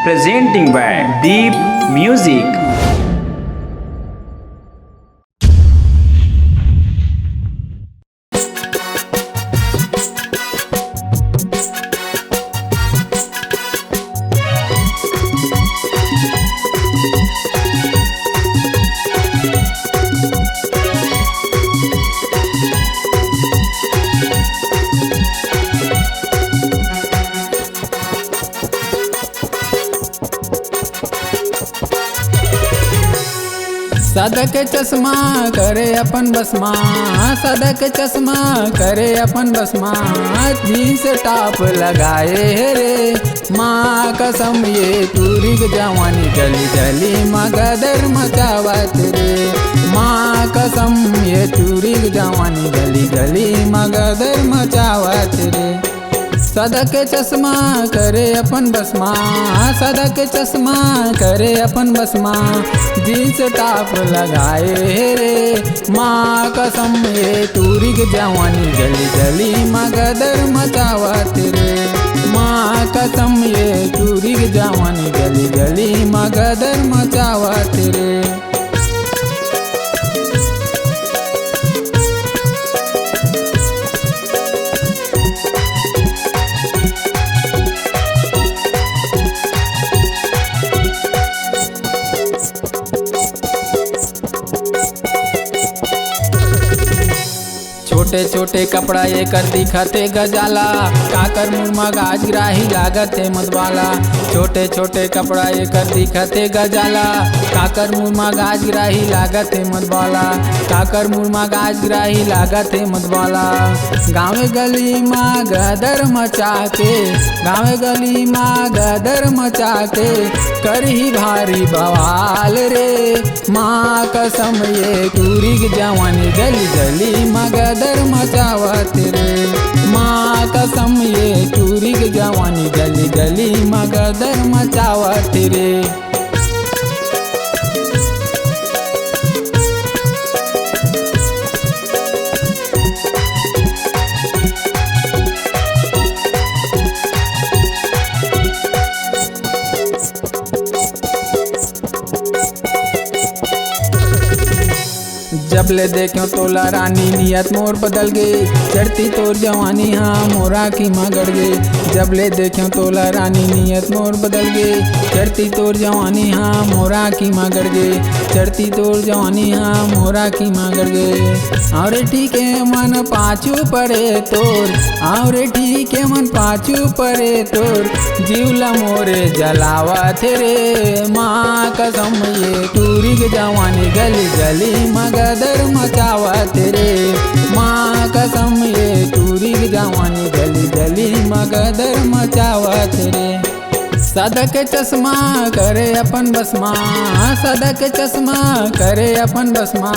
presenting by Deep Music. सादा के चश्मा करे अपन बसमा, सादा के चश्मा करे अपन बसमा, जीन्स टॉप लगाए रे माँ कसम ये पूरी जवानी गली गली मगदर मचावत रे माँ कसम ये पूरी जवानी गली गली मगदर मचावत रे। सादा के चश्मा करे अपन बसमा, सादा के चश्मा करे अपन बसमा, जीन्स टॉप लगाए रे माँ कसम ये तूरी के जवानी गली गली मगदर मचावत रे माँ कसम ये तूरी के जवानी गली गली मगदर मचावत रे। छोटे छोटे कपड़ा ये कर दिखते गजाला, काकर मुँह गाज गिराही लागत है मधवाला। छोटे छोटे कपड़ा ये कर दिखते गजाला, काकर मुँह गाज गिराही लागत है मधवाला, काकर मुँह गाज गिराही लागत है मधवाला। गाँव गली माँ गदर मचा के, गाँव गली माँ गदर मचा के करही भारी बवाल रे माँ कसम ये टूरी की जवानी गली गली मगदर मचावत रे माँ कसम ये टूरी की जवानी गली गली मगदर मचावत रे। जब ले देखो तोला रानी नियत मोर बदल गई, चढ़ती तोर जवानी हाँ मोरा की मगड़ गई। जब ले देखो तोला रानी नियत मोर बदल गई, चढ़ती तोर जवानी हाँ मोरा की मगड़ गई, चढ़ती तोर जवानी हाँ मोरा की मगड़ गई। और ठीक है मन पाछू पड़े तोर, और ठीक है मन पाछू पड़े तोर, जीवला मोरे जलावत रे माँ कसम ये टूरी के जवानी गली गली मगदर मचावत रे माँ कसम ये टूरी की जवानी गली गली मगदर मचावत रे। सादा के चश्मा करे अपन बसमा, सादा के चश्मा करे अपन बसमा,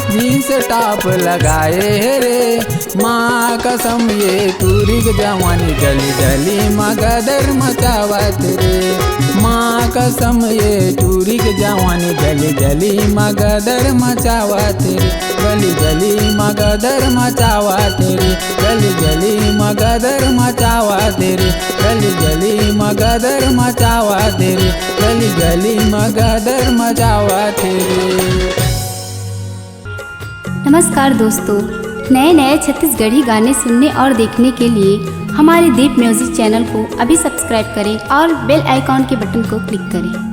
जीन्स टॉप लगाए रे माँ कसम ये टूरी की जवानी गली गली मगदर मचावत रे माँ कसम ये टूरी की जवानी गली गली मगदर मचावत रे गली गली मगदर मचावत रे गली गली मगदर मचावत रे गली गली मगदर मचावत रे गली गली मगदर मचावत रे। नमस्कार दोस्तों, नए नए छत्तीसगढ़ी गाने सुनने और देखने के लिए हमारे दीप म्यूजिक चैनल को अभी सब्सक्राइब करें और बेल आइकॉन के बटन को क्लिक करें।